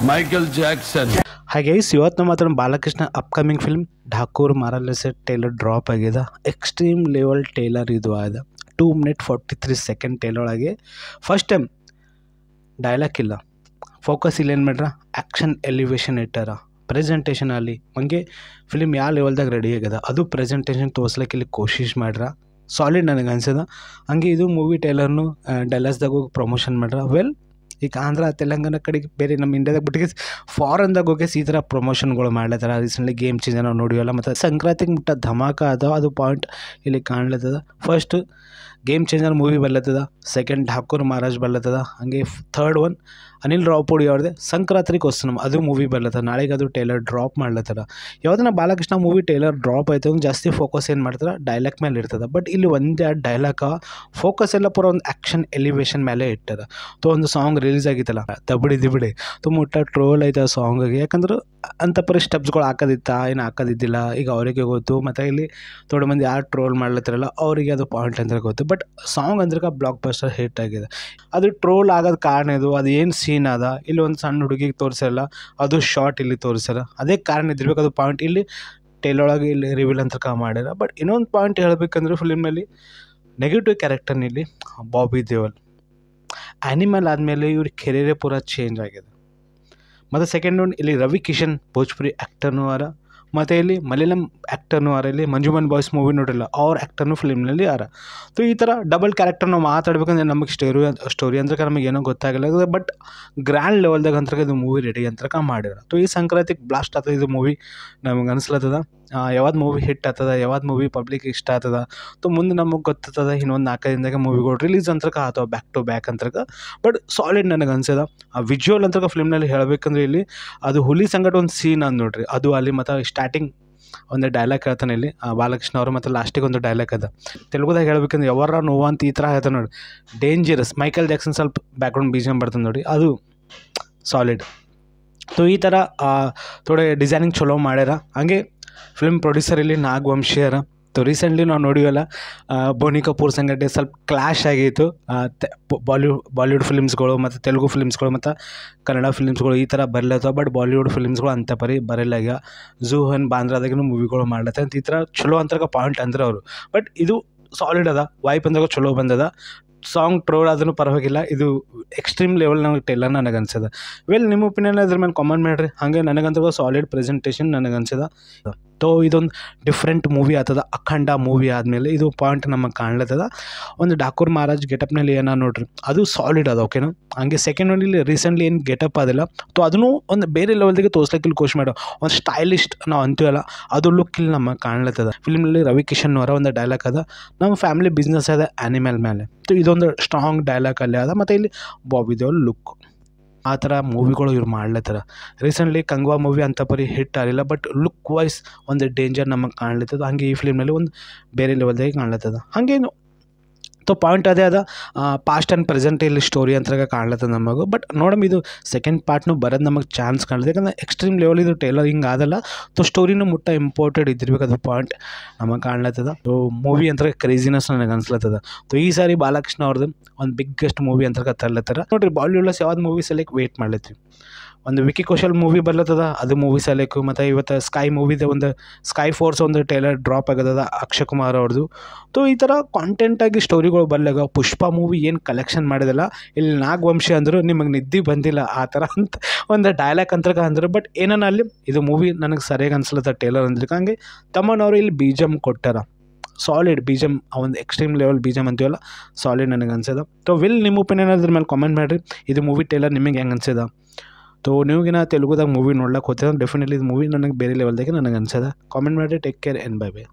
Michael Jackson. ಹಾಗೆ guys ಇವತ್ತು ಮಾತ್ರ ಬಾಲಕೃಷ್ಣ ಅಪ್ಕಮಿಂಗ್ ಫಿಲ್ಮ್ ಠಾಕೂರ್ ಮಾರಲ್ಲೆಸೆ ಟೇಲರ್ ಡ್ರಾಪ್ ಆಗಿದೆ. ಎಕ್ಸ್ಟ್ರೀಮ್ ಲೆವೆಲ್ ಟೇಲರ್ ಇದು ಆದ 2 minute 43 second ಟೇಲರ್ ಒಳಗೆ ಫಸ್ಟ್ ಟೈಮ್ ಡೈಲಾಗ್ ಇಲ್ಲ, ಫೋಕಸ್ ಇಲ್ಲ, ಏನು ಮಾಡ್ರ ಆ್ಯಕ್ಷನ್ ಎಲಿವೇಶನ್ ಇಟ್ಟಾರ. ಪ್ರೆಸೆಂಟೇಷನ್ ಅಲ್ಲಿ ಹಂಗೆ ಫಿಲ್ಮ್ ಯಾವ ಲೆವೆಲ್ದಾಗ ರೆಡಿ ಆಗ್ಯದ ಅದು ಪ್ರೆಸೆಂಟೇಷನ್ ತೋರ್ಸ್ಲಿಕ್ಕೆ ಇಲ್ಲಿ ಕೋಶಿಶ್ ಮಾಡ್ರ. ಸಾಲಿಡ್ ನನಗೆ ಅನ್ಸದ. ಹಂಗೆ ಇದು ಮೂವಿ ಟೇಲರ್ನು ಡೆಲ್ಲಸ್ದಾಗ ಹೋಗಿ ಪ್ರಮೋಷನ್ ಮಾಡ್ರ. ವೆಲ್ ಈಗ ಆಂಧ್ರ ತೆಲಂಗಾಣ ಕಡೆಗೆ ಬೇರೆ ನಮ್ಮ ಇಂಡಿಯಾದಾಗ ಬಿಟ್ಟಿಗೆ ಫಾರಿನ್ದಾಗ ಹೋಗಿ ಈ ಥರ ಪ್ರಮೋಷನ್ಗಳು ಮಾಡ್ಲತ್ತಾರ. ರೀಸೆಂಟ್ಲಿ ಗೇಮ್ ಚೇಂಜರ್ ನಾವು ನೋಡಿವಲ್ಲ, ಮತ್ತು ಸಂಕ್ರಾಂತಿಗೆ ಮುಟ್ಟ ಧಮಾಕ ಅದಾವ, ಅದು ಪಾಯಿಂಟ್ ಇಲ್ಲಿ ಕಾಣ್ಲತ್ತದ. ಫಸ್ಟ್ ಗೇಮ್ ಚೇಂಜರ್ ಮೂವಿ ಬರ್ಲತ್ತದ, ಸೆಕೆಂಡ್ ಠಾಕೂರ್ ಮಹಾರಾಜ್ ಬರ್ಲತ್ತದ, ಹಂಗೆ ಥರ್ಡ್ ಒನ್ ಅನಿಲ್ ರಾವ್ಪುಡಿ ಅವ್ರದ್ದೇ ಸಂಕ್ರಾಂತಿಗೆ ವಸ್ತುನಮ್ ಅದು ಮೂವಿ ಬರ್ಲತ್ತದ. ನಾಳೆಗೆ ಅದು ಟೇಲರ್ ಡ್ರಾಪ್ ಮಾಡ್ಲತ್ತಾರ. ಯಾವುದನ್ನ ಬಾಲಕೃಷ್ಣ ಮೂವಿ ಟೇಲರ್ ಡ್ರಾಪ್ ಆಯ್ತು ಅಂದ್ರೆ ಜಾಸ್ತಿ ಫೋಕಸ್ ಏನು ಮಾಡ್ತಾರೆ ಡೈಲಾಗ್ ಮೇಲೆ ಇರ್ತದೆ. ಬಟ್ ಇಲ್ಲಿ ಒಂದೇ ಡೈಲಾಗ ಫೋಕಸ್ ಎಲ್ಲ ಪೂರ ಒಂದು ಆ್ಯಕ್ಷನ್ ಎಲಿವೇಶನ್ ಮೇಲೆ ಇಟ್ಟಾರ. ಒಂದು ಸಾಂಗ್ ರಿಲೀಸ್ ಆಗಿತ್ತಲ್ಲ ದಬಡಿ ದಿಬಡಿ, ಮುಟ್ಟ ಟ್ರೋಲ್ ಆಯ್ತು ಆ ಸಾಂಗಿಗೆ. ಯಾಕಂದ್ರೆ ಅಂಥ ಪರಿ ಸ್ಟೆಪ್ಸ್ಗಳು ಹಾಕೋದಿತ್ತ ಏನು ಹಾಕೋದಿದ್ದಿಲ್ಲ ಈಗ ಅವರಿಗೆ ಗೊತ್ತು. ಮತ್ತು ಇಲ್ಲಿ ಥೋಡೆ ಮಂದಿ ಯಾರು ಟ್ರೋಲ್ ಮಾಡ್ಲತ್ತಿರಲ್ಲ ಅವರಿಗೆ ಅದು ಪಾಯಿಂಟ್ ಅಂದ್ರೆ ಗೊತ್ತು. ಬಟ್ ಸಾಂಗ್ ಅಂದ್ರೆ ಬ್ಲಾಕ್ ಬಸ್ಟರ್ ಹಿಟ್ ಆಗಿದೆ. ಅದು ಟ್ರೋಲ್ ಆಗೋದು ಕಾರಣ ಇದು, ಅದು ಏನು ಸೀನ್ ಅದ ಇಲ್ಲಿ ಒಂದು ಸಣ್ಣ ಹುಡುಗಿಗೆ ತೋರಿಸಲ್ಲ, ಅದು ಶಾರ್ಟ್ ಇಲ್ಲಿ ತೋರಿಸಲ್ಲ, ಅದೇ ಕಾರಣ ಇದ್ದಿರ್ಬೇಕು. ಅದು ಪಾಯಿಂಟ್ ಇಲ್ಲಿ ಟೇಲೊಳಗೆ ಇಲ್ಲಿ ರಿವೀಲ್ ಅಂತ ಮಾಡ್ಯಾರ. ಬಟ್ ಇನ್ನೊಂದು ಪಾಯಿಂಟ್ ಹೇಳ್ಬೇಕಂದ್ರೆ ಫಿಲ್ಮಲ್ಲಿ ನೆಗೆಟಿವ್ ಕ್ಯಾರೆಕ್ಟರ್ನ ಇಲ್ಲಿ ಬಾಬಿ ದೇವಲ್ ಆ್ಯನಿಮಲ್ ಆದಮೇಲೆ ಇವ್ರ ಕೆರಿಯರೇ ಪೂರ ಚೇಂಜ್ ಆಗಿದೆ. ಮತ್ತು ಸೆಕೆಂಡ್ ಒನ್ ಇಲ್ಲಿ ರವಿ ಕಿಶನ್ ಭೋಜ್ಪುರಿ ಆ್ಯಕ್ಟರ್ನೂ ಅರ, ಮತ್ತು ಇಲ್ಲಿ ಮಲಯಾಳಂ ಆ್ಯಕ್ಟರ್ನೂ ಅರ. ಇಲ್ಲಿ ಮಂಜುಮನ್ ಬಾಯ್ಸ್ ಮೂವಿ ನೋಡಿಲ್ಲ ಅವ್ರ ಆ್ಯಕ್ಟರ್ನು ಫಿಲ್ಮ್ನಲ್ಲಿ ಅರ. ಸೊ ಈ ಥರ ಡಬಲ್ ಕ್ಯಾರೆಕ್ಟರ್ ನಾವು ಮಾತಾಡ್ಬೇಕಂದ್ರೆ ನಮಗೆ ಸ್ಟೋರಿ ಅಂದ್ರೆ ನಮಗೆ ಏನೋ ಗೊತ್ತಾಗಲ್ಲ. ಬಟ್ ಗ್ರ್ಯಾಂಡ್ ಲೆವೆಲ್ದಾಗ ಅಂತ ಇದು ಮೂವಿ ರೆಡಿ ಅಂತ ಮಾಡ್ಯಾರ. ಸೊ ಈ ಸಂಕ್ರಾಂತಿಗೆ ಬ್ಲಾಸ್ಟ್ ಆಗ್ತದೆ ಇದು ಮೂವಿ ನಮಗೆ ಅನಿಸ್ಲತ್ತದ. ಯಾವ್ದು ಮೂವಿ ಹಿಟ್ ಆಗ್ತದ, ಯಾವ್ದು ಮೂವಿ ಪಬ್ಲಿಕ್ ಇಷ್ಟ ಆಗ್ತದ, ಸೊ ಮುಂದೆ ನಮಗೆ ಗೊತ್ತಾಗ್ತದ. ಇನ್ನೊಂದು 4 ದಿನದಾಗ ಮೂವಿಗಳು ರಿಲೀಸ್ ಅಂತ ಆತವ ಬ್ಯಾಕ್ ಟು ಬ್ಯಾಕ್ ಅಂತ. ಬಟ್ ಸಾಲಿಡ್ ನನಗೆ ಅನ್ಸದ. ಆ ವಿಜುವಲ್ ಅಂತ ಫಿಲ್ಮ್ನಲ್ಲಿ ಹೇಳಬೇಕಂದ್ರೆ ಇಲ್ಲಿ ಅದು ಹುಲಿ ಸಂಗಟ ಒಂದು ಸೀನ್ ಅಂದ್ ನೋಡ್ರಿ, ಅದು ಅಲ್ಲಿ ಮತ್ತು ಸ್ಟಾರ್ಟಿಂಗ್ ಒಂದು ಡೈಲಾಗ್ ಹೇಳ್ತಾನೆ ಇಲ್ಲಿ ಬಾಲಕೃಷ್ಣ ಅವರು, ಮತ್ತು ಲಾಸ್ಟಿಗೆ ಒಂದು ಡೈಲಾಗ್ ಅದ ತೆಲುಗುದಾಗ ಹೇಳ್ಬೇಕಂದ್ರೆ ಯಾವಾರ ನೋವು ಅಂತ ಈ ಥರ ಹೇಳ್ತಾನೆ ನೋಡಿ, ಡೇಂಜರಸ್. ಮೈಕಲ್ ಜಾಕ್ಸನ್ ಸ್ವಲ್ಪ ಬ್ಯಾಕ್ಗ್ರೌಂಡ್ BGM ಬರ್ತದೆ ನೋಡಿ, ಅದು ಸಾಲಿಡ್. ಸೊ ಈ ಥರ ಥೋಡೆ ಡಿಸೈನಿಂಗ್ ಚಲೋ ಮಾಡ್ಯಾರ. ಹಂಗೆ ಫಿಲ್ಮ್ ಪ್ರೊಡ್ಯೂಸರ್ ಇಲ್ಲಿ ನಾಗವಂಶಿಯರ. ಸೊ ರೀಸೆಂಟ್ಲಿ ನಾವು ನೋಡಿವಲ್ಲ ಬೋನಿ ಕಪೂರ್ ಸಂಗಟೆ ಸ್ವಲ್ಪ ಕ್ಲಾಶ್ ಆಗಿತ್ತು. ಬಾಲಿವುಡ್ ಫಿಲ್ಮ್ಸ್ಗಳು ಮತ್ತು ತೆಲುಗು ಫಿಲ್ಮ್ಸ್ಗಳು ಮತ್ತು ಕನ್ನಡ ಫಿಲ್ಮ್ಸ್ಗಳು ಈ ಥರ ಬರ್ಲತ್ತವ. ಬಟ್ ಬಾಲಿವುಡ್ ಫಿಲ್ಮ್ಸ್ಗಳು ಅಂಥ ಪರಿ ಬರಲ್ಲ. ಈಗ ಝೂಹನ್ ಬಾಂದ್ರಾದಾಗೂ ಮೂವಿಗಳು ಮಾಡ್ಲತ್ತ ಅಂತ ಈ ಥರ ಚಲೋ ಅಂತ ಪಾಯಿಂಟ್ ಅಂದ್ರೆ ಅವರು. ಬಟ್ ಇದು ಸಾಲಿಡ್ ಅದ, ವೈಪ್ ಅಂದಾಗ ಚಲೋ ಬಂದದ. ಸಾಂಗ್ ಟ್ರೋಲ್ ಆದ್ರೂ ಪರವಾಗಿಲ್ಲ, ಇದು ಎಕ್ಸ್ಟ್ರೀಮ್ ಲೆವೆಲ್ ನಮಗೆ ಟೇಲರ್ ನನಗೆ ಅನ್ಸದ. ವೆಲ್ ನಿಮ್ಮ ಒಪಿನಿಯನ್ ಅದ್ರ ಮೇಲೆ ಕಾಮೆಂಟ್ ಮಾಡಿರಿ. ಹಾಗೆ ನನಗಂತ ಸಾಲಿಡ್ ಪ್ರೆಸೆಂಟೇಷನ್ ನನಗೆ ಅನ್ಸದ. ಸೊ ಇದೊಂದು ಡಿಫ್ರೆಂಟ್ ಮೂವಿ ಆಗ್ತದ. ಅಖಂಡ ಮೂವಿ ಆದಮೇಲೆ ಇದು ಪಾಯಿಂಟ್ ನಮಗೆ ಕಾಣ್ಲತ್ತದ. ಒಂದು ಠಾಕೂರ್ ಮಹಾರಾಜ್ ಗೆಟಪ್ನಲ್ಲಿ ಏನೋ ನೋಡ್ರಿ ಅದು ಸಾಲಿಡ್ ಅದ, ಓಕೆನಾ. ಹಂಗೆ ಸೆಕೆಂಡ್ ಒನ್ ಇಲ್ಲಿ ರೀಸೆಂಟ್ಲಿ ಏನು ಗೆಟಪ್ ಆದಿಲ್ಲ, ಸೊ ಅದನ್ನು ಒಂದು ಬೇರೆ ಲೆವೆಲ್ದಾಗೆ ತೋರ್ಸ್ಲಿಕ್ಕೆ ಇಲ್ಲಿ ಕೋಶ್ ಮಾಡೋ ಒಂದು ಸ್ಟೈಲಿಸ್ಟ್ ನಾವು ಅಂತೀವಲ್ಲ ಅದು ಲುಕ್ ಇಲ್ಲಿ ನಮಗೆ ಕಾಣ್ಲತ್ತದ. ಫಿಲ್ಮ್ನಲ್ಲಿ ರವಿ ಕಿಶನ್ ಅವರ ಒಂದು ಡೈಲಾಗ್ ಅದ, ನಮ್ಮ ಫ್ಯಾಮಿಲಿ ಬಿಸ್ನೆಸ್ ಅದ ಆ್ಯನಿಮಲ್ ಮೇಲೆ. ಸೊ ಇದೊಂದು ಸ್ಟ್ರಾಂಗ್ ಡೈಲಾಗ್ ಅಲ್ಲಿ ಅದ. ಮತ್ತು ಇಲ್ಲಿ ಬಾಬಿ ದೇವಲ್ ಲುಕ್ ಆ ಥರ ಮೂವಿಗಳು ಇವ್ರು ಮಾಡ್ಲತ್ತಾರ. ರೀಸೆಂಟ್ಲಿ ಕಂಗ್ವಾ ಮೂವಿ ಅಂಥ ಪರಿ ಹಿಟ್ ಆಗಿಲ್ಲ, ಬಟ್ ಲುಕ್ ವೈಸ್ ಒಂದು ಡೇಂಜರ್ ನಮಗೆ ಕಾಣ್ಲತ್ತದ. ಹಾಗೆ ಈ ಫಿಲ್ಮ್ನಲ್ಲಿ ಒಂದು ಬೇರೆ ಲೆವೆಲ್ದಾಗೆ ಕಾಣ್ಲತ್ತದ. ಹಾಗೇನು ಸೊ ಪಾಯಿಂಟ್ ಅದೇ ಅದ, ಪಾಸ್ಟ್ ಆ್ಯಂಡ್ ಪ್ರೆಸೆಂಟ್ ಇಲ್ಲಿ ಸ್ಟೋರಿ ಅಂತ ಕಾಣ್ಲತ್ತದ ನಮಗೂ. ಬಟ್ ನೋಡಮ್ ಇದು ಸೆಕೆಂಡ್ ಪಾರ್ಟ್ನು ಬರೋದು ನಮಗೆ ಚಾನ್ಸ್ ಕಾಣ್ತದೆ. ಯಾಕಂದರೆ ಎಕ್ಸ್ಟ್ರೀಮ್ ಲೆವೆಲ್ ಇದು ಟೇಲರ್ ಹಿಂಗೆ ಆದಲ್ಲ, ಸೊ ಸ್ಟೋರಿನೂ ಮುಟ್ಟ ಇಂಪಾರ್ಟೆಂಟ್ ಇದ್ದಿರ್ಬೇಕು, ಅದು ಪಾಯಿಂಟ್ ನಮಗೆ ಕಾಣ್ಲತ್ತದ. ಸೊ ಮೂವಿ ಅಂತ ಕ್ರೇಜಿನೆಸ್ ನನಗೆ ಅನ್ಸ್ಲತ್ತದ. ಸೊ ಈ ಸಾರಿ ಬಾಲಕೃಷ್ಣ ಅವ್ರದ್ದು ಒಂದು ಬಿಗ್ಗೆಸ್ಟ್ ಮೂವಿ ಅಂತ ತರ್ಲತ್ತಾರ ನೋಡಿರಿ. ಬಾಲಿವುಡ್ಲಸ್ ಯಾವ್ದು ಮೂವಿ ಸಲಕ್ಕೆ ವೇಟ್ ಮಾಡ್ಲತ್ತೀವಿ. ಒಂದು ವಿಕಿ ಕೌಶಲ್ ಮೂವಿ ಬರ್ಲತ್ತದ, ಅದು ಮೂವಿ ಸಲಕ್ಕು. ಮತ್ತು ಇವತ್ತು ಸ್ಕೈ ಮೂವಿದೆ ಒಂದು ಸ್ಕೈ ಫೋರ್ಸ್ ಒಂದು ಟೇಲರ್ ಡ್ರಾಪ್ ಆಗದ ಅಕ್ಷಯ್ ಕುಮಾರ್ ಅವ್ರದ್ದು. ಸೊ ಈ ಥರ ಕಾಂಟೆಂಟಾಗಿ ಸ್ಟೋರಿಗಳು ಬರ್ಲಾಗ ಪುಷ್ಪ ಮೂವಿ ಏನು ಕಲೆಕ್ಷನ್ ಮಾಡಿದಲ್ಲ, ಇಲ್ಲಿ ನಾಗವಂಶಿ ಅಂದರು ನಿಮಗೆ ನಿದ್ದೆ ಬಂದಿಲ್ಲ ಆ ಥರ ಅಂತ ಒಂದು ಡೈಲಾಗ್ ಅಂತ ಅಂದ್ರೆ. ಬಟ್ ಏನನ್ನ ಅಲ್ಲಿ ಇದು ಮೂವಿ ನನಗೆ ಸರಿಯಾಗಿ ಅನ್ಸ್ಲತ್ತ ಟೇಲರ್ ಅಂದ್ರೆ. ಹಂಗೆ ತಮ್ಮನವರು ಇಲ್ಲಿ BGM ಕೊಟ್ಟಾರ, ಸಾಲಿಡ್ BGM, ಒಂದು ಎಕ್ಸ್ಟ್ರೀಮ್ ಲೆವೆಲ್ BGM ಅಂತೀವಲ್ಲ ಸಾಲಿಡ್ ನನಗೆ ಅನ್ಸದ. ಸೊ ನಿಮ್ಮ ಒಪಿನಿಯನ್ ಅದ್ರ ಮೇಲೆ ಕಾಮೆಂಟ್ ಮಾಡಿರಿ. ಇದು ಮೂವಿ ಟೇಲರ್ ನಿಮಗೆ ಹೆಂಗೆ ಅನ್ಸದ? ಸೊ ನೀವಿಗಿನ ತೆಲುಗುದಾಗ ಮೂವಿ ನೋಡ್ಲಕ್ಕೆ ಹೋಗ್ತೀರ ಡೆಫಿನೆಟ್ಲಿ ಇದು ಮೂವಿ ನನಗೆ ಬೇರೆ ಲೆವೆಲ್ದಾಗೆ ನನಗೆ ಅನ್ಸದ. ಕಾಮೆಂಟ್ ಮಾಡಿರಿ. Take care and bye bye.